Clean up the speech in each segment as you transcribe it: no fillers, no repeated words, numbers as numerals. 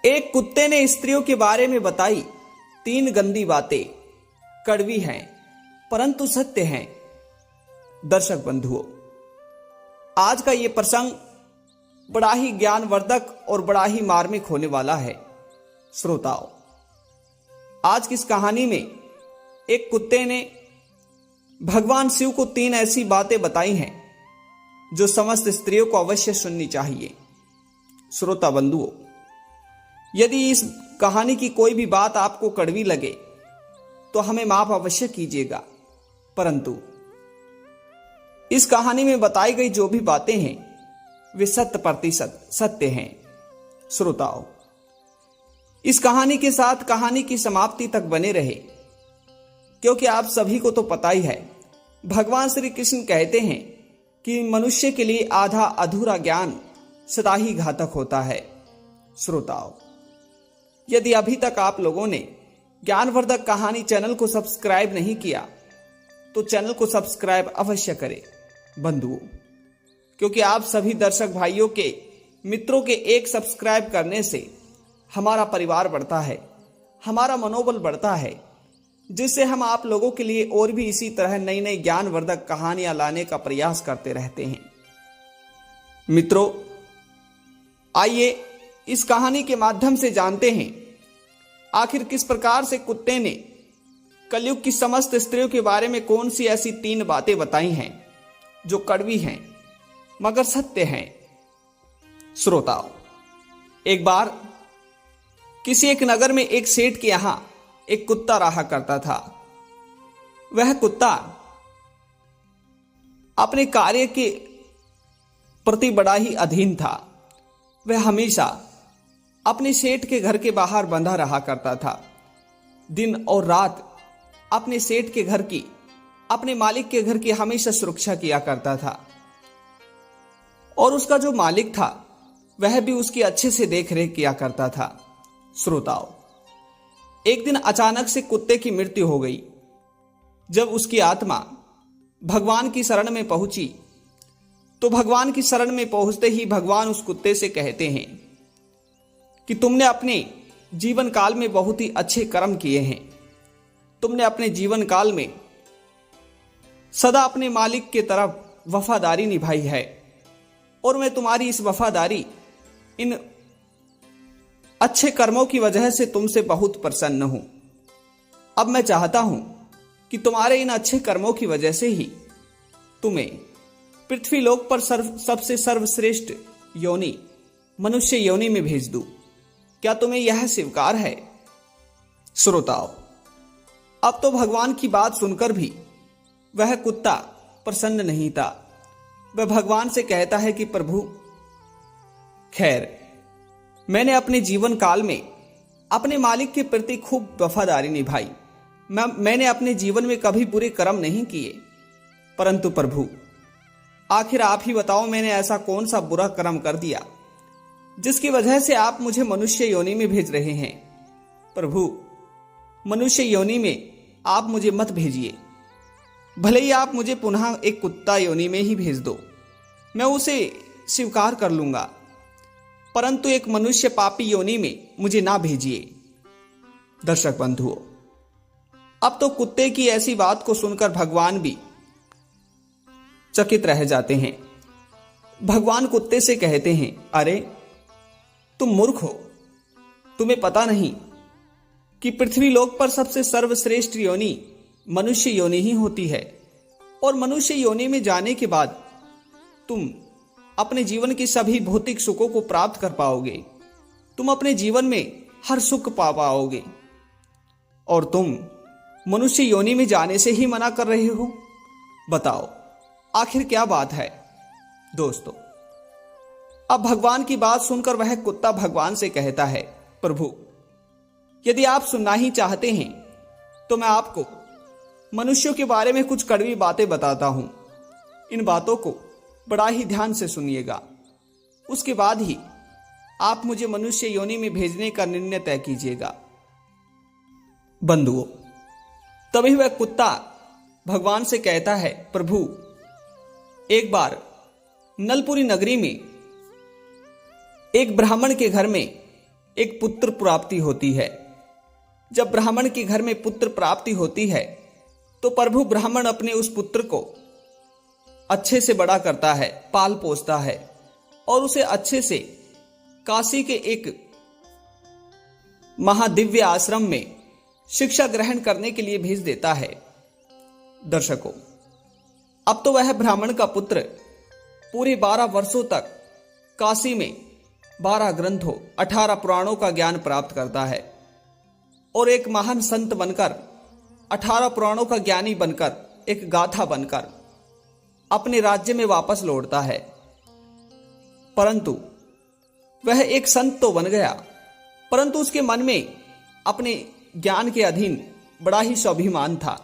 एक कुत्ते ने स्त्रियों के बारे में बताई 3 गंदी बातें। कड़वी हैं परंतु सत्य हैं। दर्शक बंधुओं, आज का ये प्रसंग बड़ा ही ज्ञानवर्धक और बड़ा ही मार्मिक होने वाला है। श्रोताओं, आज की इस कहानी में एक कुत्ते ने भगवान शिव को 3 ऐसी बातें बताई हैं जो समस्त स्त्रियों को अवश्य सुननी चाहिए। श्रोता बंधुओं, यदि इस कहानी की कोई भी बात आपको कड़वी लगे तो हमें माफ अवश्य कीजिएगा, परंतु इस कहानी में बताई गई जो भी बातें हैं वे 100% सत्य हैं। श्रोताओं, इस कहानी के साथ कहानी की समाप्ति तक बने रहे, क्योंकि आप सभी को तो पता ही है, भगवान श्री कृष्ण कहते हैं कि मनुष्य के लिए आधा अधूरा ज्ञान सदा ही घातक होता है। श्रोताओं, यदि अभी तक आप लोगों ने ज्ञानवर्धक कहानी चैनल को सब्सक्राइब नहीं किया तो चैनल को सब्सक्राइब अवश्य करें बंधुओं, क्योंकि आप सभी दर्शक भाइयों के मित्रों के एक सब्सक्राइब करने से हमारा परिवार बढ़ता है, हमारा मनोबल बढ़ता है, जिससे हम आप लोगों के लिए और भी इसी तरह नई नई ज्ञानवर्धक कहानियां लाने का प्रयास करते रहते हैं। मित्रों, आइए इस कहानी के माध्यम से जानते हैं आखिर किस प्रकार से कुत्ते ने कलयुग की समस्त स्त्रियों के बारे में कौन सी ऐसी 3 बातें बताई हैं जो कड़वी हैं मगर सत्य हैं। श्रोताओं, एक बार किसी एक नगर में एक सेठ के यहां एक कुत्ता रहा करता था। वह कुत्ता अपने कार्य के प्रति बड़ा ही अधीन था। वह हमेशा अपने सेठ के घर के बाहर बंधा रहा करता था। दिन और रात अपने सेठ के घर की, अपने मालिक के घर की हमेशा सुरक्षा किया करता था, और उसका जो मालिक था वह भी उसकी अच्छे से देखरेख किया करता था। श्रोताओं, एक दिन अचानक से कुत्ते की मृत्यु हो गई। जब उसकी आत्मा भगवान की शरण में पहुंची तो भगवान की शरण में पहुंचते ही भगवान उस कुत्ते से कहते हैं कि तुमने अपने जीवन काल में बहुत ही अच्छे कर्म किए हैं। तुमने अपने जीवन काल में सदा अपने मालिक के तरफ वफादारी निभाई है, और मैं तुम्हारी इस वफादारी, इन अच्छे कर्मों की वजह से तुमसे बहुत प्रसन्न हूं। अब मैं चाहता हूं कि तुम्हारे इन अच्छे कर्मों की वजह से ही तुम्हें पृथ्वी लोक पर सबसे सर्वश्रेष्ठ योनि, मनुष्य योनि में भेज दूं। क्या तुम्हें यह स्वीकार है? श्रोताओं, अब तो भगवान की बात सुनकर भी वह कुत्ता प्रसन्न नहीं था। वह भगवान से कहता है कि प्रभु, खैर, मैंने अपने जीवन काल में अपने मालिक के प्रति खूब वफादारी निभाई। मैंने अपने जीवन में कभी बुरे कर्म नहीं किए, परंतु प्रभु, आखिर आप ही बताओ, मैंने ऐसा कौन सा बुरा कर्म कर दिया जिसकी वजह से आप मुझे मनुष्य योनि में भेज रहे हैं? प्रभु, मनुष्य योनि में आप मुझे मत भेजिए। भले ही आप मुझे पुनः एक कुत्ता योनि में ही भेज दो, मैं उसे स्वीकार कर लूंगा, परंतु एक मनुष्य पापी योनि में मुझे ना भेजिए। दर्शक बंधुओं, अब तो कुत्ते की ऐसी बात को सुनकर भगवान भी चकित रह जाते हैं। भगवान कुत्ते से कहते हैं, अरे तुम मूर्ख हो, तुम्हें पता नहीं कि पृथ्वी लोक पर सबसे सर्वश्रेष्ठ योनि मनुष्य योनि ही होती है, और मनुष्य योनि में जाने के बाद तुम अपने जीवन के सभी भौतिक सुखों को प्राप्त कर पाओगे। तुम अपने जीवन में हर सुख पा पाओगे, और तुम मनुष्य योनि में जाने से ही मना कर रहे हो। बताओ आखिर क्या बात है? दोस्तों, अब भगवान की बात सुनकर वह कुत्ता भगवान से कहता है, प्रभु, यदि आप सुनना ही चाहते हैं तो मैं आपको मनुष्यों के बारे में कुछ कड़वी बातें बताता हूं। इन बातों को बड़ा ही ध्यान से सुनिएगा, उसके बाद ही आप मुझे मनुष्य योनि में भेजने का निर्णय तय कीजिएगा। बंधुओं, तभी वह कुत्ता भगवान से कहता है, प्रभु, एक बार नलपुरी नगरी में एक ब्राह्मण के घर में एक पुत्र प्राप्ति होती है। जब ब्राह्मण के घर में पुत्र प्राप्ति होती है तो प्रभु ब्राह्मण अपने उस पुत्र को अच्छे से बड़ा करता है, पाल पोसता है और उसे अच्छे से काशी के एक महादिव्य आश्रम में शिक्षा ग्रहण करने के लिए भेज देता है। दर्शकों, अब तो वह ब्राह्मण का पुत्र पूरे 12 वर्षों तक काशी में 12 ग्रंथों 18 पुराणों का ज्ञान प्राप्त करता है और एक महान संत बनकर 18 पुराणों का ज्ञानी बनकर, एक गाथा बनकर अपने राज्य में वापस लौटता है। परंतु वह एक संत तो बन गया, परंतु उसके मन में अपने ज्ञान के अधीन बड़ा ही स्वाभिमान था।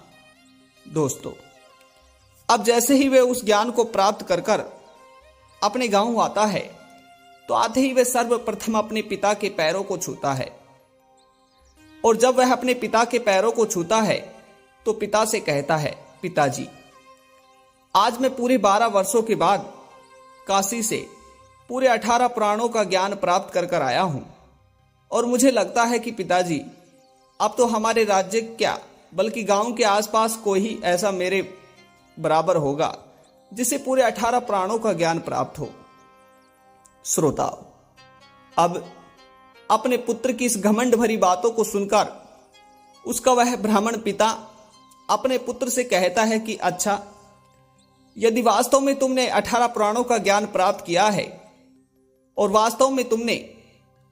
दोस्तों, अब जैसे ही वह उस ज्ञान को प्राप्त कर कर अपने गांव आता है तो आते ही वह सर्वप्रथम अपने पिता के पैरों को छूता है। और जब वह अपने पिता के पैरों को छूता है तो पिता से कहता है, पिताजी, आज मैं पूरे 12 वर्षों के बाद काशी से पूरे 18 पुराणों का ज्ञान प्राप्त कर कर आया हूं और मुझे लगता है कि पिताजी, अब तो हमारे राज्य क्या बल्कि गांव के आसपास कोई ही ऐसा मेरे बराबर होगा जिसे पूरे 18 पुराणों का ज्ञान प्राप्त हो। श्रोताओ, अब अपने पुत्र की इस घमंड भरी बातों को सुनकर उसका वह ब्राह्मण पिता अपने पुत्र से कहता है कि अच्छा, यदि वास्तव में तुमने 18 पुराणों का ज्ञान प्राप्त किया है और वास्तव में तुमने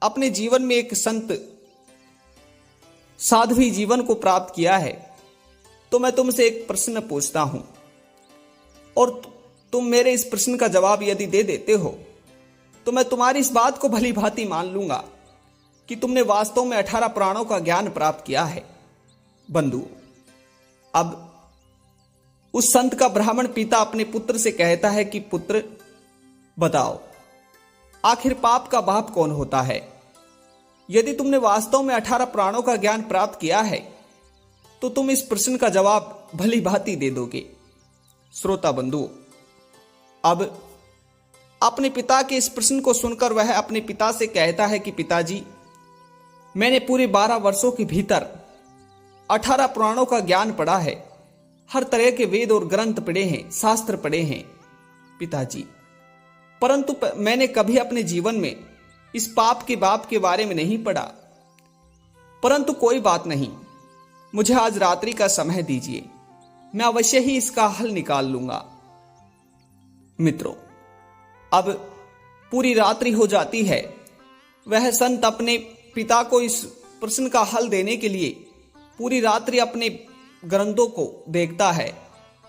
अपने जीवन में एक संत साध्वी जीवन को प्राप्त किया है, तो मैं तुमसे एक प्रश्न पूछता हूं और तुम मेरे इस प्रश्न का जवाब यदि दे देते हो तो मैं तुम्हारी इस बात को भली भांति मान लूंगा कि तुमने वास्तव में 18 पुराणों का ज्ञान प्राप्त किया है। बंधु, अब उस संत का ब्राह्मण पिता अपने पुत्र से कहता है कि पुत्र, बताओ, आखिर पाप का बाप कौन होता है? यदि तुमने वास्तव में 18 पुराणों का ज्ञान प्राप्त किया है तो तुम इस प्रश्न का जवाब भली भांति दे दोगे। श्रोता बंधु, अब अपने पिता के इस प्रश्न को सुनकर वह अपने पिता से कहता है कि पिताजी, मैंने पूरे 12 वर्षों के भीतर 18 पुराणों का ज्ञान पढ़ा है, हर तरह के वेद और ग्रंथ पढ़े हैं, शास्त्र पढ़े हैं पिताजी, परंतु मैंने कभी अपने जीवन में इस पाप के बाप के बारे में नहीं पढ़ा। परंतु कोई बात नहीं, मुझे आज रात्रि का समय दीजिए, मैं अवश्य ही इसका हल निकाल लूंगा। मित्रों, अब पूरी रात्रि हो जाती है। वह संत अपने पिता को इस प्रश्न का हल देने के लिए पूरी रात्रि अपने ग्रंथों को देखता है,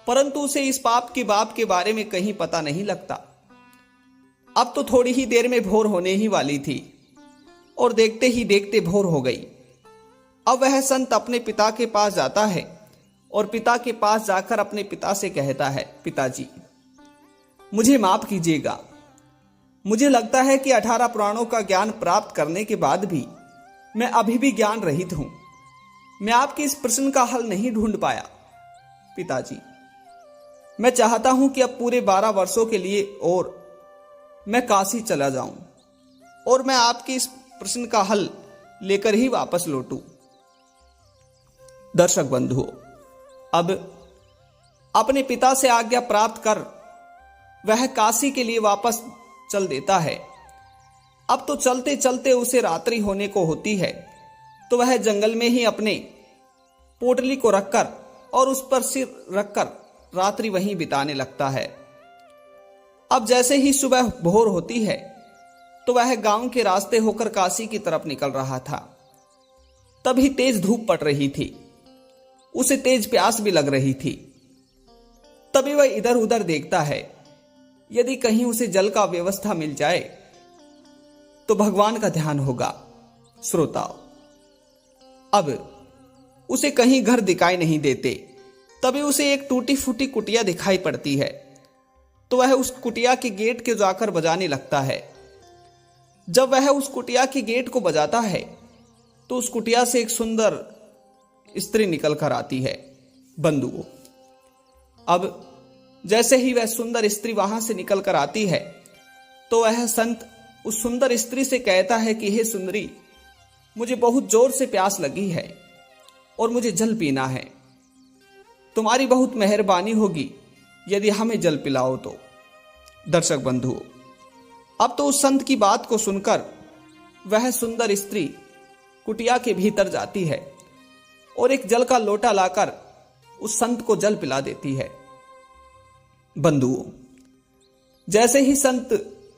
परंतु उसे इस पाप के बाप के बारे में कहीं पता नहीं लगता। अब तो थोड़ी ही देर में भोर होने ही वाली थी और देखते ही देखते भोर हो गई। अब वह संत अपने पिता के पास जाता है और पिता के पास जाकर अपने पिता से कहता है, पिताजी, मुझे माफ कीजिएगा, मुझे लगता है कि 18 पुराणों का ज्ञान प्राप्त करने के बाद भी मैं अभी भी ज्ञान रहित हूं। मैं आपके इस प्रश्न का हल नहीं ढूंढ पाया। पिताजी, मैं चाहता हूं कि अब पूरे 12 वर्षों के लिए और मैं काशी चला जाऊं और मैं आपके इस प्रश्न का हल लेकर ही वापस लौटूं। दर्शक बंधुओं, अब अपने पिता से आज्ञा प्राप्त कर वह काशी के लिए वापस चल देता है। अब तो चलते चलते उसे रात्रि होने को होती है, तो वह जंगल में ही अपने पोटली को रखकर और उस पर सिर रखकर रात्रि वहीं बिताने लगता है। अब जैसे ही सुबह भोर होती है तो वह गांव के रास्ते होकर काशी की तरफ निकल रहा था। तभी तेज धूप पड़ रही थी, उसे तेज प्यास भी लग रही थी। तभी वह इधर उधर देखता है, यदि कहीं उसे जल का व्यवस्था मिल जाए तो भगवान का ध्यान होगा। श्रोताओ, अब उसे कहीं घर दिखाई नहीं देते। तभी उसे एक टूटी फूटी कुटिया दिखाई पड़ती है, तो वह उस कुटिया के गेट के जाकर बजाने लगता है। जब वह उस कुटिया के गेट को बजाता है तो उस कुटिया से एक सुंदर स्त्री निकल कर आती है। बंधुओं, अब जैसे ही वह सुंदर स्त्री वहां से निकल कर आती है तो वह संत उस सुंदर स्त्री से कहता है कि हे सुंदरी, मुझे बहुत जोर से प्यास लगी है और मुझे जल पीना है। तुम्हारी बहुत मेहरबानी होगी यदि हमें जल पिलाओ तो। दर्शक बंधुओं, अब तो उस संत की बात को सुनकर वह सुंदर स्त्री कुटिया के भीतर जाती है और एक जल का लोटा लाकर उस संत को जल पिला देती है। बंधुओं, जैसे ही संत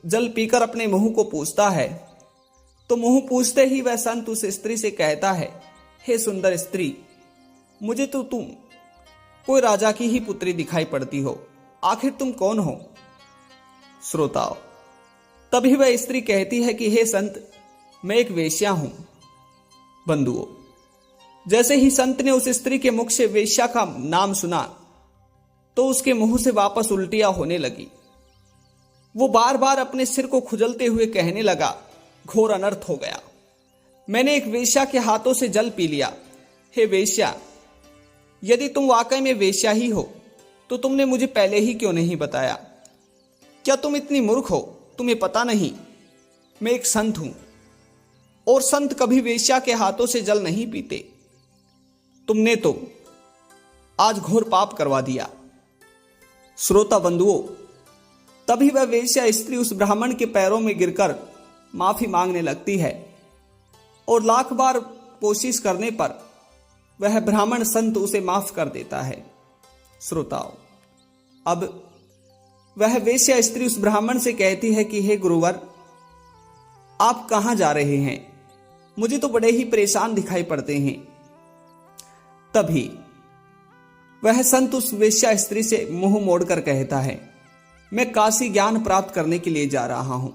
जल पीकर अपने मुंह को पूछता है तो मुंह पूछते ही वह संत उस स्त्री से कहता है, हे सुंदर स्त्री, मुझे तो तुम कोई राजा की ही पुत्री दिखाई पड़ती हो, आखिर तुम कौन हो? श्रोताओं, तभी वह स्त्री कहती है कि हे संत, मैं एक वेश्या हूं। बंधुओं, जैसे ही संत ने उस स्त्री के मुख से वेश्या का नाम सुना तो उसके मुंह से वापस उल्टियां होने लगी। वो बार बार अपने सिर को खुजलते हुए कहने लगा, घोर अनर्थ हो गया, मैंने एक वेश्या के हाथों से जल पी लिया। हे वेश्या, यदि तुम वाकई में वेश्या ही हो तो तुमने मुझे पहले ही क्यों नहीं बताया? क्या तुम इतनी मूर्ख हो, तुम्हें पता नहीं मैं एक संत हूं और संत कभी वेश्या के हाथों से जल नहीं पीते। तुमने तो आज घोर पाप करवा दिया। श्रोता बंधुओं, तभी वह वेश्या स्त्री उस ब्राह्मण के पैरों में गिरकर माफी मांगने लगती है और लाख बार कोशिश करने पर वह ब्राह्मण संत उसे माफ कर देता है। श्रोताओं, अब वह वेश्या स्त्री उस ब्राह्मण से कहती है कि हे गुरुवर, आप कहां जा रहे हैं? मुझे तो बड़े ही परेशान दिखाई पड़ते हैं। तभी वह संत उस वेश्या स्त्री से मुंह मोड़कर कहता है, मैं काशी ज्ञान प्राप्त करने के लिए जा रहा हूं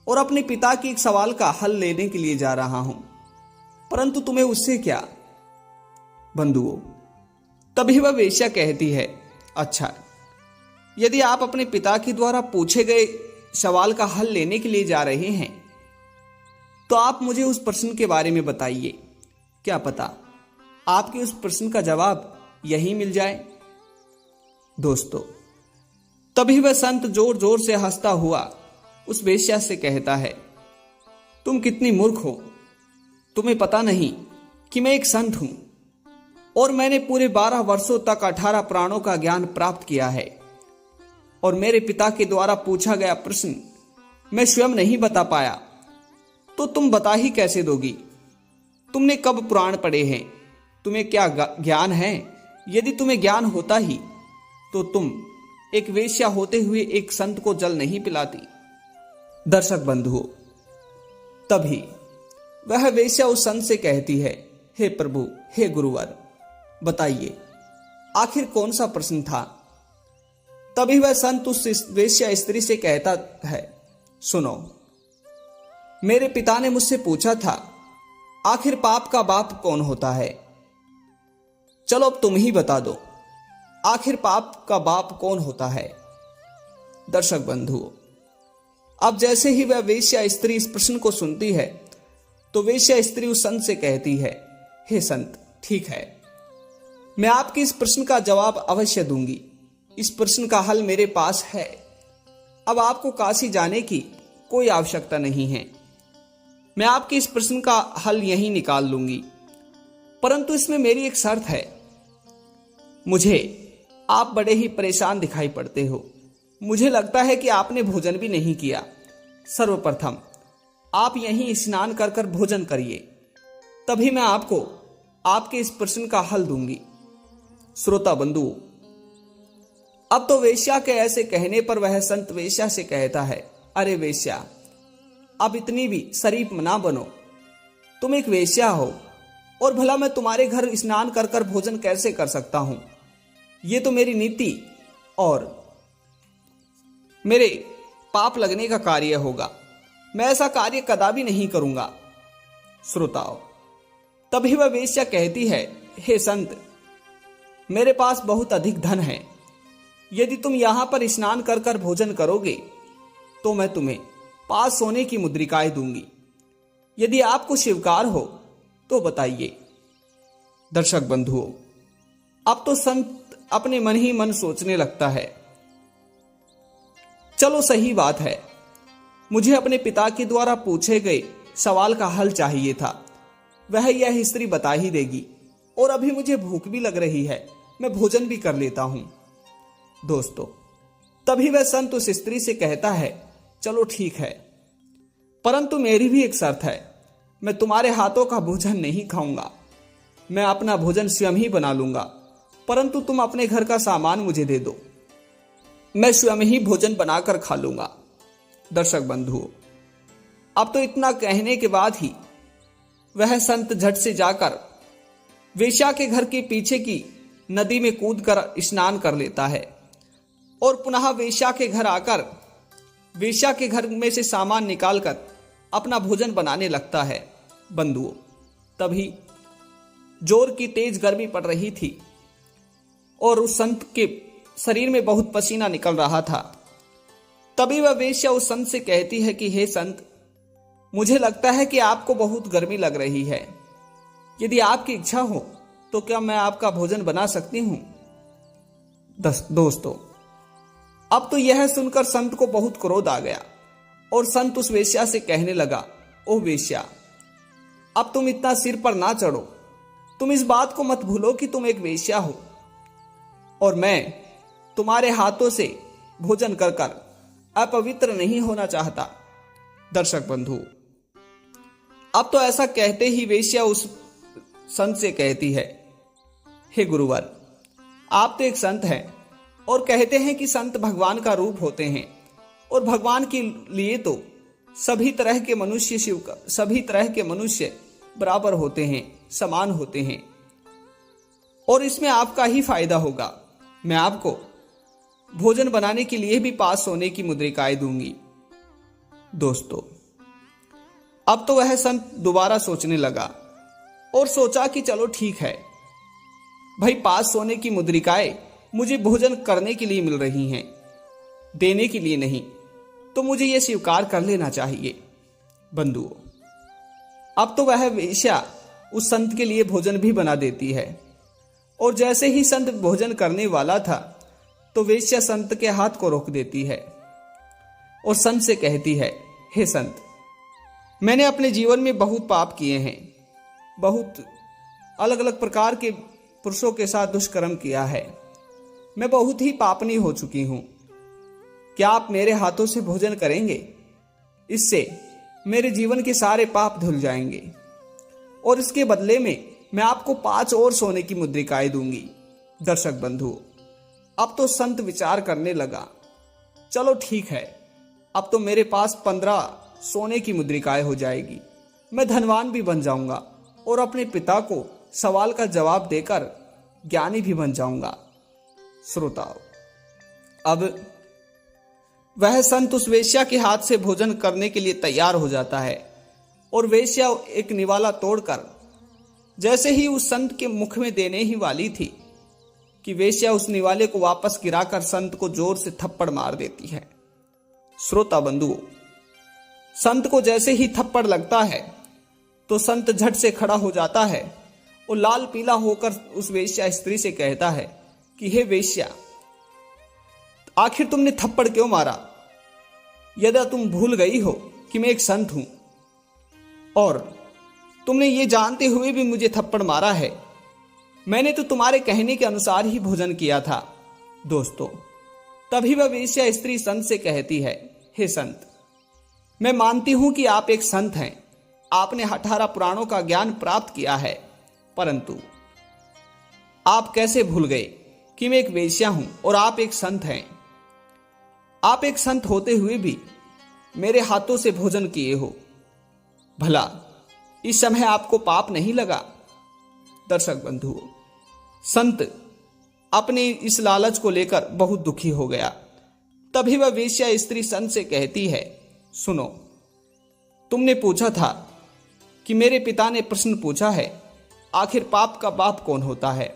और अपने पिता के एक सवाल का हल लेने के लिए जा रहा हूं, परंतु तुम्हें उससे क्या? बंधुओं, तभी वह वेश्या कहती है, अच्छा, यदि आप अपने पिता के द्वारा पूछे गए सवाल का हल लेने के लिए जा रहे हैं तो आप मुझे उस प्रश्न के बारे में बताइए। क्या पता आपके उस प्रश्न का जवाब यही मिल जाए। दोस्तों, तभी वह संत जोर जोर से हंसता हुआ उस वेश्या से कहता है, तुम कितनी मूर्ख हो, तुम्हें पता नहीं कि मैं एक संत हूं और मैंने पूरे 12 वर्षों तक 18 प्राणों का ज्ञान प्राप्त किया है और मेरे पिता के द्वारा पूछा गया प्रश्न मैं स्वयं नहीं बता पाया तो तुम बता ही कैसे दोगी? तुमने कब पुराण पढ़े हैं? तुम्हें क्या ज्ञान है? यदि तुम्हें ज्ञान होता ही तो तुम एक वेश्या होते हुए एक संत को जल नहीं पिलाती। दर्शक बंधुओं, तभी वह वेश्या उस संत से कहती है, हे प्रभु, हे गुरुवर, बताइए आखिर कौन सा प्रश्न था? तभी वह संत उस वेश्या स्त्री से कहता है, सुनो, मेरे पिता ने मुझसे पूछा था आखिर पाप का बाप कौन होता है? चलो अब तुम ही बता दो, आखिर पाप का बाप कौन होता है? दर्शक बंधुओं, अब जैसे ही वह वेश्या स्त्री इस प्रश्न को सुनती है तो वेश्या स्त्री उस संत से कहती है, हे संत, ठीक है, मैं आपके इस प्रश्न का जवाब अवश्य दूंगी। इस प्रश्न का हल मेरे पास है। अब आपको काशी जाने की कोई आवश्यकता नहीं है। मैं आपके इस प्रश्न का हल यहीं निकाल लूंगी, परंतु इसमें मेरी एक शर्त है। मुझे आप बड़े ही परेशान दिखाई पड़ते हो। मुझे लगता है कि आपने भोजन भी नहीं किया। सर्वप्रथम आप यहीं स्नान कर कर भोजन करिए, तभी मैं आपको आपके इस प्रश्न का हल दूंगी। श्रोता बंधु, अब तो वेश्या के ऐसे कहने पर वह संत वेश्या से कहता है, अरे वेश्या, अब इतनी भी शरीफ ना बनो। तुम एक वेश्या हो और भला मैं तुम्हारे घर स्नान कर कर भोजन कैसे कर सकता हूं? ये तो मेरी नीति और मेरे पाप लगने का कार्य होगा। मैं ऐसा कार्य कदापि नहीं करूंगा। श्रोताओं, तभी वह वेश्या कहती है, हे संत, मेरे पास बहुत अधिक धन है। यदि तुम यहां पर स्नान कर कर भोजन करोगे तो मैं तुम्हें 5 सोने की मुद्रिकाएं दूंगी। यदि आपको स्वीकार हो तो बताइए। दर्शक बंधुओं, अब तो संत अपने मन ही मन सोचने लगता है, चलो सही बात है, मुझे अपने पिता के द्वारा पूछे गए सवाल का हल चाहिए था, वह यह स्त्री बता ही देगी। और अभी मुझे भूख भी लग रही है, मैं भोजन भी कर लेता हूं। दोस्तों, तभी वह संत उस स्त्री से कहता है, चलो ठीक है, परंतु मेरी भी एक शर्त है, मैं तुम्हारे हाथों का भोजन नहीं खाऊंगा, मैं अपना भोजन स्वयं ही बना लूंगा, परंतु तुम अपने घर का सामान मुझे दे दो, मैं स्वयं ही भोजन बनाकर खा लूंगा। दर्शक बंधुओं, अब तो इतना कहने के बाद ही वह संत झट से जाकर वेश्या के घर के पीछे की नदी में कूदकर स्नान कर लेता है और पुनः वेश्या के घर आकर वेश्या के घर में से सामान निकालकर अपना भोजन बनाने लगता है। बंधुओं, तभी जोर की तेज गर्मी पड़ रही थी और उस संत के शरीर में बहुत पसीना निकल रहा था। तभी वह वेश्या उस संत से कहती है कि हे संत, मुझे लगता है कि आपको बहुत गर्मी लग रही है, यदि आपकी इच्छा हो तो क्या मैं आपका भोजन बना सकती हूं। दोस्तों, अब तो यह सुनकर संत को बहुत क्रोध आ गया और संत उस वेश्या से कहने लगा, ओह वेश्या, अब तुम इतना सिर पर ना चढ़ो, तुम इस बात को मत भूलो कि तुम एक वेश्या हो और मैं तुम्हारे हाथों से भोजन कर कर अपवित्र नहीं होना चाहता। दर्शक बंधु, अब तो ऐसा कहते ही वेश्या उस संत से कहती है, हे गुरुवर, आप तो एक संत हैं और कहते हैं कि संत भगवान का रूप होते हैं और भगवान के लिए तो सभी तरह के मनुष्य बराबर होते हैं, समान होते हैं और इसमें आपका ही फायदा होगा। मैं आपको भोजन बनाने के लिए भी 5 सोने की मुद्रिकाएं दूंगी। दोस्तों, अब तो वह संत दोबारा सोचने लगा और सोचा कि चलो ठीक है भाई, 5 सोने की मुद्रिकाएं मुझे भोजन करने के लिए मिल रही हैं, देने के लिए नहीं, तो मुझे यह स्वीकार कर लेना चाहिए। बंधुओं, अब तो वह वेश्या उस संत के लिए भोजन भी बना देती है और जैसे ही संत भोजन करने वाला था तो वेश्या संत के हाथ को रोक देती है और संत से कहती है, हे संत, मैंने अपने जीवन में बहुत पाप किए हैं, बहुत अलग अलग प्रकार के पुरुषों के साथ दुष्कर्म किया है, मैं बहुत ही पापनी हो चुकी हूं, क्या आप मेरे हाथों से भोजन करेंगे? इससे मेरे जीवन के सारे पाप धुल जाएंगे और इसके बदले में मैं आपको 5 और सोने की मुद्रिकाएं दूंगी। दर्शक बंधु, अब तो संत विचार करने लगा, चलो ठीक है, अब तो मेरे पास 15 सोने की मुद्रिकाएं हो जाएगी, मैं धनवान भी बन जाऊंगा और अपने पिता को सवाल का जवाब देकर ज्ञानी भी बन जाऊंगा। श्रोताओ, अब वह संत उस वेश्या के हाथ से भोजन करने के लिए तैयार हो जाता है और वेश्या एक निवाला तोड़कर जैसे ही उस संत के मुख में देने ही वाली थी कि वेश्या उस निवाले को वापस गिराकर संत को जोर से थप्पड़ मार देती है। श्रोता बंधुओं, संत को जैसे ही थप्पड़ लगता है तो संत झट से खड़ा हो जाता है और लाल पीला होकर उस वेश्या स्त्री से कहता है कि हे वेश्या, आखिर तुमने थप्पड़ क्यों मारा? यदि तुम भूल गई हो कि मैं एक संत हूं और तुमने ये जानते हुए भी मुझे थप्पड़ मारा है, मैंने तो तुम्हारे कहने के अनुसार ही भोजन किया था। दोस्तों, तभी वह वेश्या स्त्री संत से कहती है, हे संत, मैं मानती हूं कि आप एक संत हैं, आपने 18 पुराणों का ज्ञान प्राप्त किया है, परंतु आप कैसे भूल गए कि मैं एक वेश्या हूं और आप एक संत हैं? आप एक संत होते हुए भी मेरे हाथों से भोजन किए हो, भला इस समय आपको पाप नहीं लगा? दर्शक बंधुओं, संत अपने इस लालच को लेकर बहुत दुखी हो गया। तभी वह वेश्या स्त्री संत से कहती है, सुनो, तुमने पूछा था कि मेरे पिता ने प्रश्न पूछा है, आखिर पाप का बाप कौन होता है?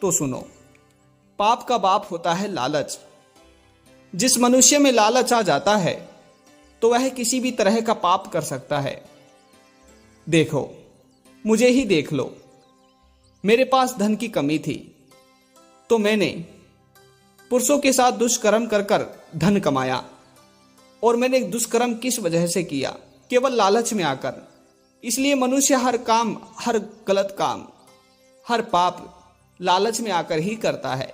तो सुनो, पाप का बाप होता है लालच। जिस मनुष्य में लालच आ जाता है तो वह किसी भी तरह का पाप कर सकता है। देखो, मुझे ही देख लो, मेरे पास धन की कमी थी तो मैंने पुरुषों के साथ दुष्कर्म कर कर धन कमाया। और मैंने दुष्कर्म किस वजह से किया? केवल लालच में आकर इसलिए मनुष्य हर काम, हर गलत काम, हर पाप लालच में आकर ही करता है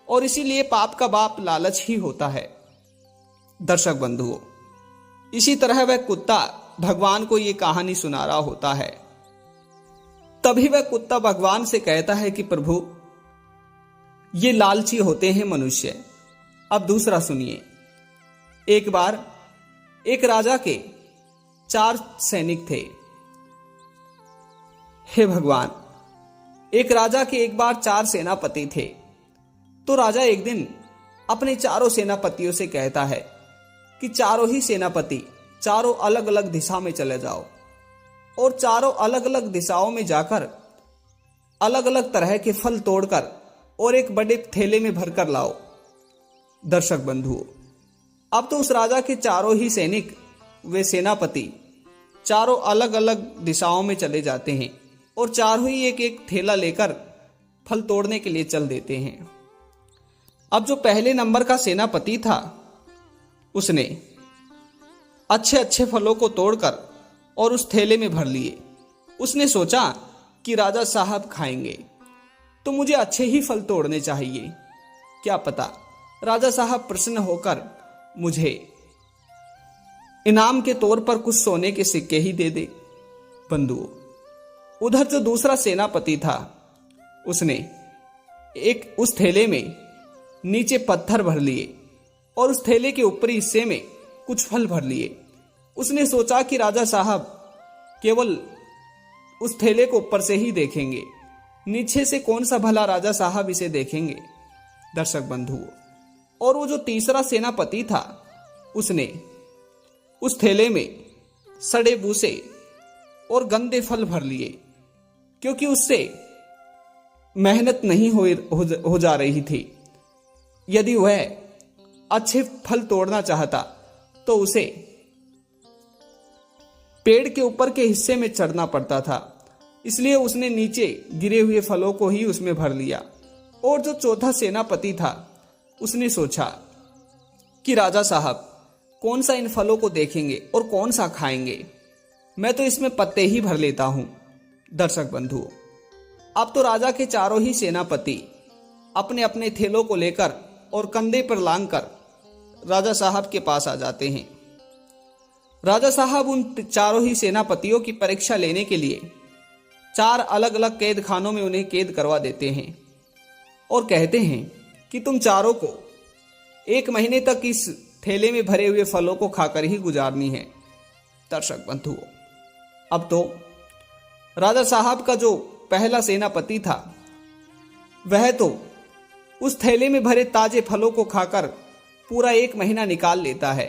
और इसीलिए पाप का बाप लालच ही होता है। दर्शक बंधुओं, इसी तरह वह कुत्ता भगवान को ये कहानी सुना रहा होता है। तभी वह कुत्ता भगवान से कहता है कि प्रभु, ये लालची होते हैं मनुष्य। अब दूसरा सुनिए। एक बार एक राजा के 4 सैनिक थे। हे भगवान, एक राजा के एक बार 4 सेनापति थे। तो राजा एक दिन अपने चारों सेनापतियों से कहता है कि चारों ही सेनापति चारों अलग अलग दिशा में चले जाओ और चारों अलग अलग दिशाओं में जाकर अलग अलग तरह के फल तोड़कर और एक बड़े थैले में भरकर लाओ। दर्शक बंधुओं, अब तो उस राजा के चारों ही सैनिक, वे सेनापति चारों अलग अलग दिशाओं में चले जाते हैं और चारों ही एक एक थैला लेकर फल तोड़ने के लिए चल देते हैं। अब जो पहले नंबर का सेनापति था, उसने अच्छे अच्छे फलों को तोड़कर और उस थैले में भर लिए। उसने सोचा कि राजा साहब खाएंगे तो मुझे अच्छे ही फल तोड़ने चाहिए, क्या पता राजा साहब प्रसन्न होकर मुझे इनाम के तौर पर कुछ सोने के सिक्के ही दे दे। बंधुओं, उधर जो दूसरा सेनापति था, उसने एक उस थैले में नीचे पत्थर भर लिए और उस थैले के ऊपरी हिस्से में कुछ फल भर लिए। उसने सोचा कि राजा साहब केवल उस थैले को ऊपर से ही देखेंगे, नीचे से कौन सा भला राजा साहब इसे देखेंगे। दर्शक बंधुओं, और वो जो तीसरा सेनापति था, उसने उस थैले में सड़े भूसे और गंदे फल भर लिए, क्योंकि उससे मेहनत नहीं हो जा रही थी। यदि वह अच्छे फल तोड़ना चाहता तो उसे पेड़ के ऊपर के हिस्से में चढ़ना पड़ता था, इसलिए उसने नीचे गिरे हुए फलों को ही उसमें भर लिया। और जो चौथा सेनापति था, उसने सोचा कि राजा साहब कौन सा इन फलों को देखेंगे और कौन सा खाएंगे, मैं तो इसमें पत्ते ही भर लेता हूं। दर्शक बंधुओं, अब तो राजा के चारों ही सेनापति अपने अपने थैलों को लेकर और कंधे पर लांघकर राजा साहब के पास आ जाते हैं। राजा साहब उन चारों ही सेनापतियों की परीक्षा लेने के लिए 4 अलग अलग कैद खानों में उन्हें कैद करवा देते हैं और कहते हैं कि तुम चारों को 1 महीने तक इस थैले में भरे हुए फलों को खाकर ही गुजारनी है। दर्शक बंधुओं, अब तो राजा साहब का जो पहला सेनापति था, वह तो उस थैले में भरे ताजे फलों को खाकर पूरा 1 महीना निकाल लेता है,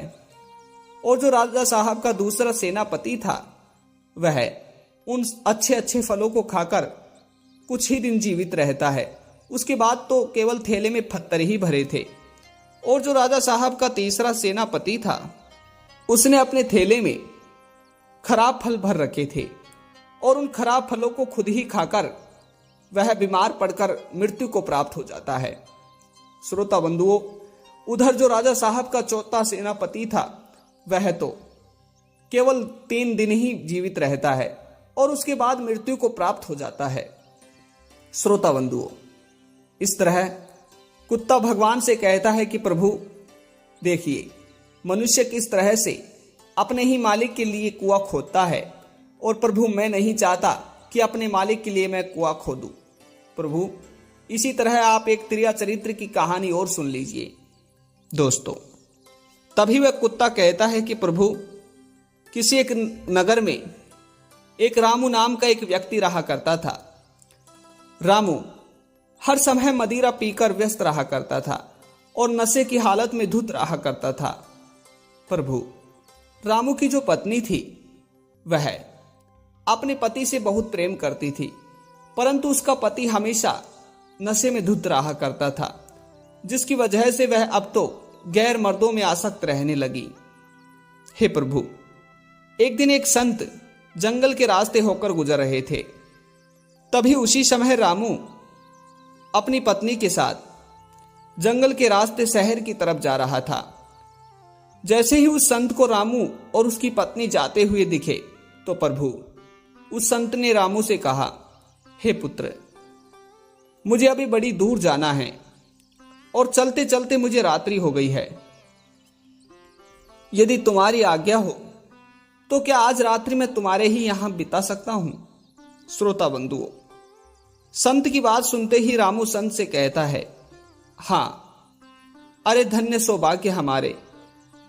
और जो राजा साहब का दूसरा सेनापति था, वह उन अच्छे अच्छे फलों को खाकर कुछ ही दिन जीवित रहता है। उसके बाद तो केवल थैले में पत्थर ही भरे थे। और जो राजा साहब का तीसरा सेनापति था, उसने अपने थैले में खराब फल भर रखे थे और उन खराब फलों को खुद ही खाकर वह बीमार पड़कर मृत्यु को प्राप्त हो जाता है। श्रोता बंधुओं, उधर जो राजा साहब का चौथा सेनापति था, वह तो केवल 3 दिन ही जीवित रहता है और उसके बाद मृत्यु को प्राप्त हो जाता है। श्रोता बंधुओं, इस तरह कुत्ता भगवान से कहता है कि प्रभु देखिए, मनुष्य किस तरह से अपने ही मालिक के लिए कुआं खोदता है, और प्रभु मैं नहीं चाहता कि अपने मालिक के लिए मैं कुआं खोदूं। प्रभु, इसी तरह आप एक त्रिया चरित्र की कहानी और सुन लीजिए। दोस्तों, तभी वह कुत्ता कहता है कि प्रभु, किसी एक नगर में एक रामू नाम का एक व्यक्ति रहा करता था। रामू हर समय मदिरा पीकर व्यस्त रहा करता था और नशे की हालत में धुत रहा करता था। प्रभु, रामू की जो पत्नी थी, वह अपने पति से बहुत प्रेम करती थी, परंतु उसका पति हमेशा नशे में धुत रहा करता था, जिसकी वजह से वह अब तो गैर मर्दों में आसक्त रहने लगी। हे प्रभु, एक दिन एक संत जंगल के रास्ते होकर गुजर रहे थे। तभी उसी समय रामू अपनी पत्नी के साथ जंगल के रास्ते शहर की तरफ जा रहा था। जैसे ही उस संत को रामू और उसकी पत्नी जाते हुए दिखे, तो प्रभु उस संत ने रामू से कहा, हे पुत्र, मुझे अभी बड़ी दूर जाना है और चलते चलते मुझे रात्रि हो गई है। यदि तुम्हारी आज्ञा हो तो क्या आज रात्रि मैं तुम्हारे ही यहां बिता सकता हूं। श्रोता बंधुओं, संत की बात सुनते ही रामू संत से कहता है, हां, अरे धन्य सौभाग्य हमारे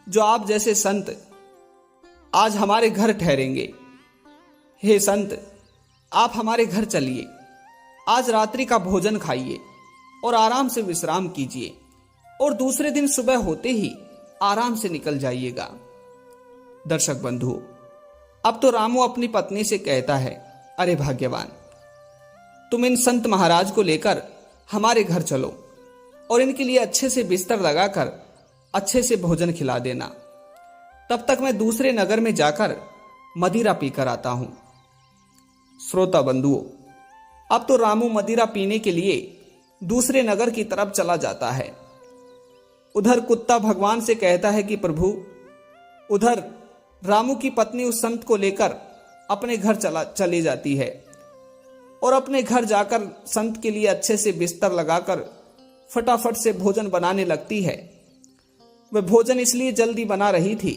जो आप जैसे संत आज हमारे घर ठहरेंगे। हे संत, आप हमारे घर चलिए, आज रात्रि का भोजन खाइए और आराम से विश्राम कीजिए और दूसरे दिन सुबह होते ही आराम से निकल जाइएगा। दर्शक बंधुओं, अब तो रामू अपनी पत्नी से कहता है, अरे भाग्यवान, तुम इन संत महाराज को लेकर हमारे घर चलो और इनके लिए अच्छे से बिस्तर लगाकर अच्छे से भोजन खिला देना। तब तक मैं दूसरे नगर में जाकर मदिरा पीकर आता हूं। श्रोता बंधुओं, अब तो रामू मदिरा पीने के लिए दूसरे नगर की तरफ चला जाता है। उधर कुत्ता भगवान से कहता है कि प्रभु, उधर रामू की पत्नी उस संत को लेकर अपने घर चली जाती है और अपने घर जाकर संत के लिए अच्छे से बिस्तर लगाकर फटाफट से भोजन बनाने लगती है। वह भोजन इसलिए जल्दी बना रही थी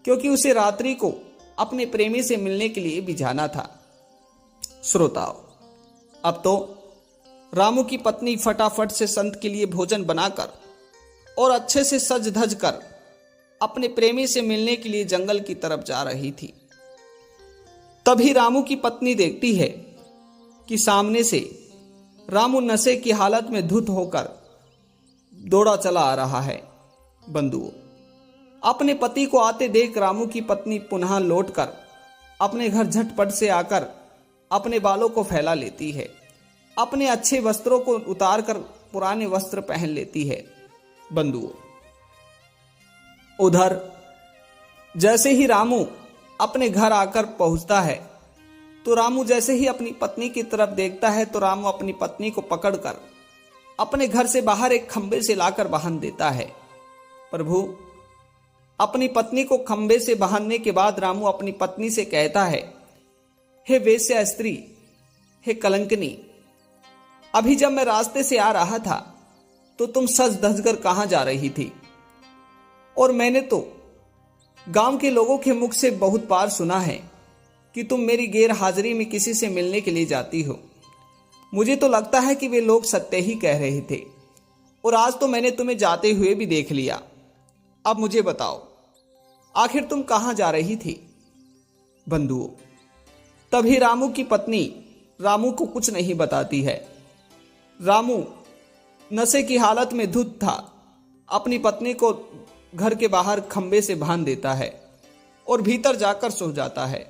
क्योंकि उसे रात्रि को अपने प्रेमी से मिलने के लिए भी जाना था। श्रोताओ, अब तो रामू की पत्नी फटाफट से संत के लिए भोजन बनाकर और अच्छे से सज धज कर अपने प्रेमी से मिलने के लिए जंगल की तरफ जा रही थी। तभी रामू की पत्नी देखती है कि सामने से रामू नशे की हालत में धुत होकर दौड़ा चला आ रहा है। बंधुओं, अपने पति को आते देख रामू की पत्नी पुनः लौटकर अपने घर झटपट से आकर अपने बालों को फैला लेती है, अपने अच्छे वस्त्रों को उतारकर पुराने वस्त्र पहन लेती है। बंधुओं, उधर जैसे ही रामू अपने घर आकर पहुंचता है तो रामू जैसे ही अपनी पत्नी की तरफ देखता है तो रामू अपनी पत्नी को पकड़कर अपने घर से बाहर एक खंबे से लाकर बांध देता है। प्रभु, अपनी पत्नी को खंबे से बांधने के बाद रामू अपनी पत्नी से कहता है, हे वेश्या स्त्री, हे कलंकनी, अभी जब मैं रास्ते से आ रहा था तो तुम सज धज कर कहां जा रही थी? और मैंने तो गांव के लोगों के मुख से बहुत बार सुना है कि तुम मेरी गैर हाजिरी में किसी से मिलने के लिए जाती हो। मुझे तो लगता है कि वे लोग सत्य ही कह रहे थे और आज तो मैंने तुम्हें जाते हुए भी देख लिया। अब मुझे बताओ, आखिर तुम कहां जा रही थी? बंधुओं, तभी रामू की पत्नी रामू को कुछ नहीं बताती है। रामू नशे की हालत में धुत था, अपनी पत्नी को घर के बाहर खंबे से बांध देता है और भीतर जाकर सो जाता है।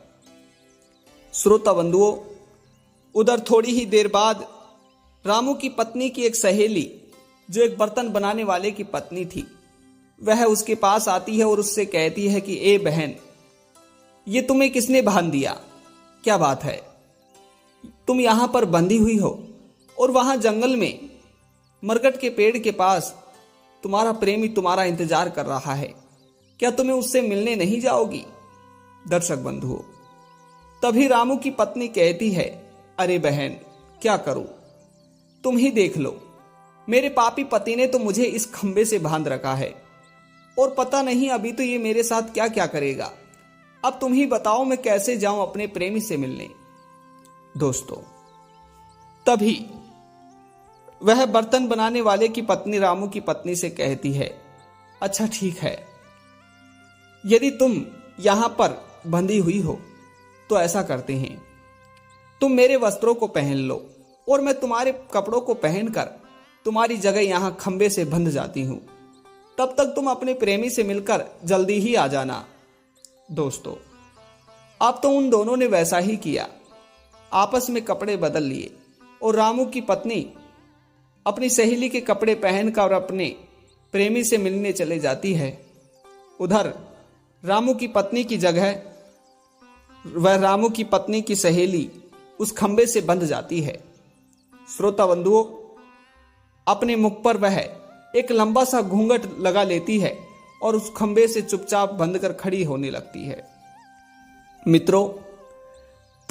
श्रोता बंधुओं, उधर थोड़ी ही देर बाद रामू की पत्नी की एक सहेली, जो एक बर्तन बनाने वाले की पत्नी थी, वह उसके पास आती है और उससे कहती है कि ए बहन, ये तुम्हें किसने बांध दिया? क्या बात है, तुम यहां पर बंधी हुई हो और वहां जंगल में मरकट के पेड़ के पास तुम्हारा प्रेमी तुम्हारा इंतजार कर रहा है, क्या तुम्हें उससे मिलने नहीं जाओगी? दर्शक बंधुओं, तभी रामू की पत्नी कहती है, अरे बहन, क्या करूं, तुम ही देख लो, मेरे पापी पति ने तो मुझे इस खंबे से बांध रखा है और पता नहीं अभी तो ये मेरे साथ क्या क्या करेगा। अब तुम ही बताओ मैं कैसे जाऊं अपने प्रेमी से मिलने। दोस्तों, तभी वह बर्तन बनाने वाले की पत्नी रामू की पत्नी से कहती है, अच्छा ठीक है, यदि तुम यहां पर बंधी हुई हो तो ऐसा करते हैं, तुम मेरे वस्त्रों को पहन लो और मैं तुम्हारे कपड़ों को पहनकर तुम्हारी जगह यहां खंबे से बंध जाती हूं। तब तक तुम अपने प्रेमी से मिलकर जल्दी ही आ जाना। दोस्तों, अब तो उन दोनों ने वैसा ही किया, आपस में कपड़े बदल लिए और रामू की पत्नी अपनी सहेली के कपड़े पहनकर अपने प्रेमी से मिलने चले जाती है। उधर रामू की पत्नी की जगह वह रामू की पत्नी की सहेली उस खंबे से बंध जाती है। श्रोता बंधुओं, अपने मुख पर वह एक लंबा सा घूंघट लगा लेती है और उस खंबे से चुपचाप बंद कर खड़ी होने लगती है। मित्रों,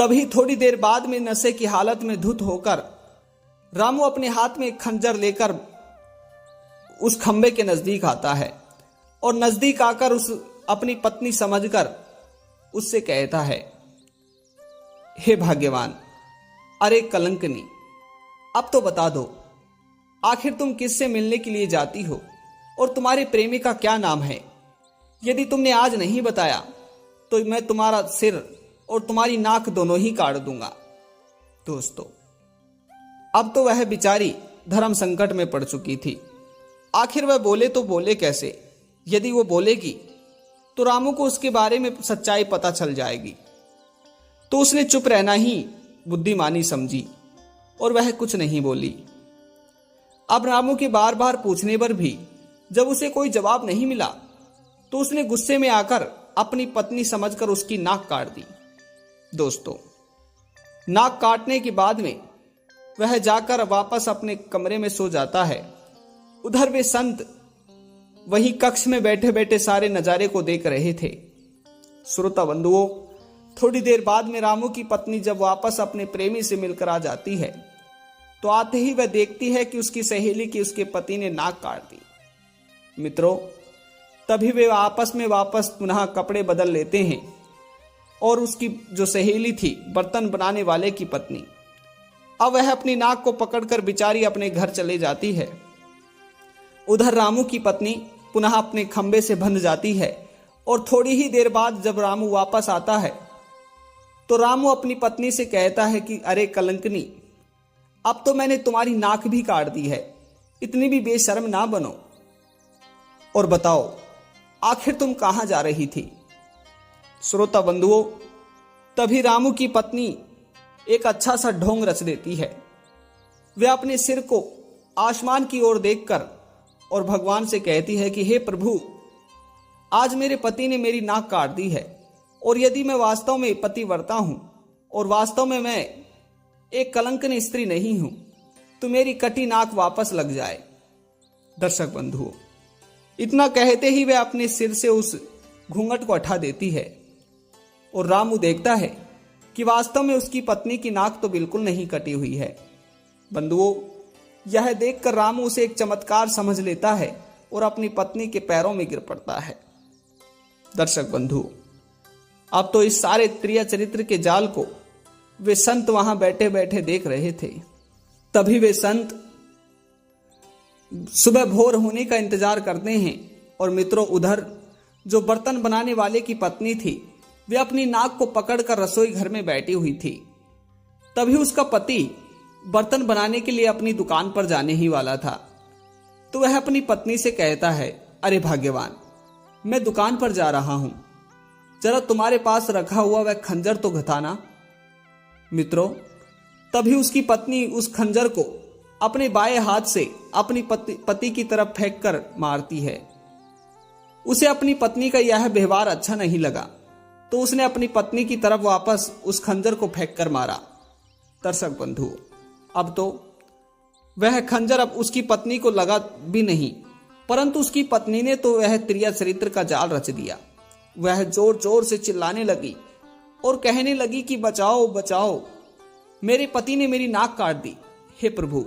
तभी थोड़ी देर बाद में नशे की हालत में धुत होकर रामू अपने हाथ में एक खंजर लेकर उस खंबे के नजदीक आता है और नजदीक आकर उस अपनी पत्नी समझकर उससे कहता है, हे भाग्यवान, अरे कलंकनी, अब तो बता दो, आखिर तुम किससे मिलने के लिए जाती हो और तुम्हारे प्रेमी का क्या नाम है? यदि तुमने आज नहीं बताया तो मैं तुम्हारा सिर और तुम्हारी नाक दोनों ही काट दूंगा। दोस्तों, अब तो वह बेचारी धर्म संकट में पड़ चुकी थी। आखिर वह बोले तो बोले कैसे? यदि वो बोलेगी तो रामू को उसके बारे में सच्चाई पता चल जाएगी। तो उसने चुप रहना ही बुद्धिमानी समझी और वह कुछ नहीं बोली। अब रामू के बार बार पूछने पर भी जब उसे कोई जवाब नहीं मिला तो उसने गुस्से में आकर अपनी पत्नी समझकर उसकी नाक काट दी। दोस्तों, नाक काटने के बाद में वह जाकर वापस अपने कमरे में सो जाता है। उधर वे संत वही कक्ष में बैठे बैठे सारे नजारे को देख रहे थे। श्रोता बंधुओं, थोड़ी देर बाद में रामू की पत्नी जब वापस अपने प्रेमी से मिलकर आ जाती है तो आते ही वह देखती है कि उसकी सहेली की उसके पति ने नाक काट दी। मित्रों, तभी वे आपस में वापस पुनः कपड़े बदल लेते हैं और उसकी जो सहेली थी, बर्तन बनाने वाले की पत्नी, अब वह अपनी नाक को पकड़कर बेचारी अपने घर चले जाती है। उधर रामू की पत्नी पुनः अपने खंबे से बंध जाती है और थोड़ी ही देर बाद जब रामू वापस आता है तो रामू अपनी पत्नी से कहता है कि अरे कलंकनी, अब तो मैंने तुम्हारी नाक भी काट दी है, इतनी भी बेशर्म ना बनो। और बताओ, आखिर तुम कहां जा रही थी? श्रोता बंधुओं, तभी रामू की पत्नी एक अच्छा सा ढोंग रच देती है। वह अपने सिर को आसमान की ओर देखकर और भगवान से कहती है कि हे प्रभु, आज मेरे पति ने मेरी नाक काट दी है और यदि मैं वास्तव में पतिव्रता हूं और वास्तव में मैं एक कलंकनी स्त्री नहीं हूं तो मेरी कटी नाक वापस लग जाए। दर्शक बंधुओं, इतना कहते ही वह अपने सिर से उस घूंघट को हटा देती है और रामू देखता है कि वास्तव में उसकी पत्नी की नाक तो बिल्कुल नहीं कटी हुई है। बंधुओं, यह देखकर रामू उसे एक चमत्कार समझ लेता है और अपनी पत्नी के पैरों में गिर पड़ता है। दर्शक बंधु, अब तो इस सारे त्रिया चरित्र के जाल को वे संत वहां बैठे बैठे देख रहे थे। तभी वे संत सुबह भोर होने का इंतजार करते हैं और मित्रों, उधर जो बर्तन बनाने वाले की पत्नी थी वे अपनी नाक को पकड़कर रसोई घर में बैठी हुई थी। तभी उसका पति बर्तन बनाने के लिए अपनी दुकान पर जाने ही वाला था तो वह अपनी पत्नी से कहता है, अरे भाग्यवान, मैं दुकान पर जा रहा हूं, जरा तुम्हारे पास रखा हुआ वह खंजर तो घटाना। मित्रों, तभी उसकी पत्नी उस खंजर को अपने बाएं हाथ से अपनी पति की तरफ फेंक कर मारती है। उसे अपनी पत्नी का यह व्यवहार अच्छा नहीं लगा तो उसने अपनी पत्नी की तरफ वापस उस खंजर को फेंक कर मारा। दर्शक बंधु, अब तो वह खंजर अब उसकी पत्नी को लगा भी नहीं, परंतु उसकी पत्नी ने तो वह त्रिया चरित्र का जाल रच दिया। वह जोर जोर से चिल्लाने लगी और कहने लगी कि बचाओ बचाओ, मेरे पति ने मेरी नाक काट दी, हे प्रभु,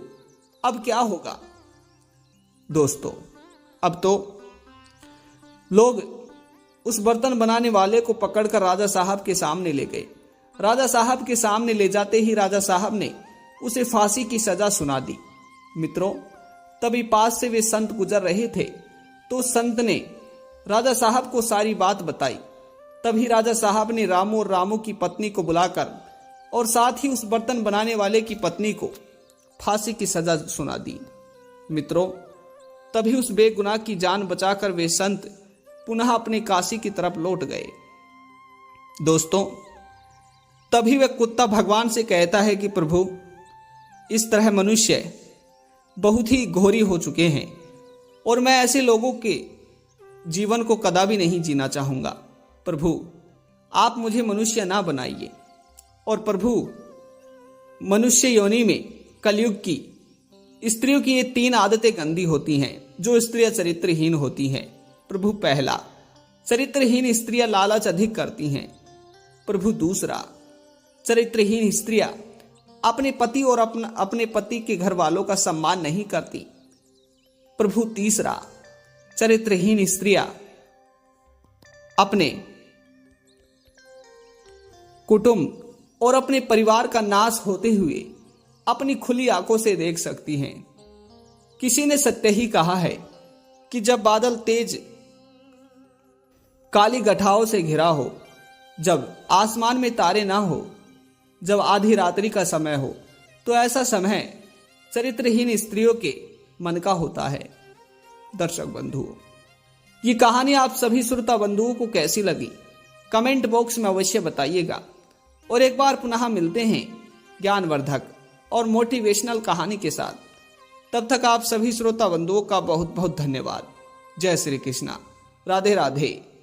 अब क्या होगा? दोस्तों, अब तो लोग उस बर्तन बनाने वाले को पकड़कर राजा साहब के सामने ले गए। राजा साहब के सामने ले जाते ही राजा साहब ने उसे फांसी की सजा सुना दी। मित्रों, तभी पास से वे संत गुजर रहे थे तो संत ने राजा साहब को सारी बात बताई। तभी राजा साहब ने रामू और रामू की पत्नी को बुलाकर और साथ ही उस बर्तन बनाने वाले की पत्नी को फांसी की सजा सुना दी। मित्रों, तभी उस बेगुनाह की जान बचाकर वे संत पुनः अपने काशी की तरफ लौट गए। दोस्तों, तभी वह कुत्ता भगवान से कहता है कि प्रभु, इस तरह मनुष्य बहुत ही घोरी हो चुके हैं और मैं ऐसे लोगों के जीवन को कदापि नहीं जीना चाहूंगा। प्रभु, आप मुझे मनुष्य ना बनाइए। और प्रभु, मनुष्य योनि में कलयुग की स्त्रियों की ये 3 आदतें गंदी होती हैं जो स्त्रियां चरित्रहीन होती हैं। प्रभु, पहला, चरित्रहीन स्त्रियां लालच अधिक करती हैं। प्रभु, दूसरा, चरित्रहीन स्त्रियां अपने पति और अपने पति के घर वालों का सम्मान नहीं करती। प्रभु तीसरा, चरित्रहीन स्त्रियां अपने कुटुंब और अपने परिवार का नाश होते हुए अपनी खुली आंखों से देख सकती हैं। किसी ने सत्य ही कहा है कि जब बादल तेज काली गठाओं से घिरा हो, जब आसमान में तारे ना हो, जब आधी रात्रि का समय हो, तो ऐसा समय चरित्रहीन स्त्रियों के मन का होता है। दर्शक बंधुओं, ये कहानी आप सभी श्रोता बंधुओं को कैसी लगी कमेंट बॉक्स में अवश्य बताइएगा। और एक बार पुनः मिलते हैं ज्ञानवर्धक और मोटिवेशनल कहानी के साथ। तब तक आप सभी श्रोता बंधुओं का बहुत बहुत धन्यवाद। जय श्री कृष्णा। राधे राधे।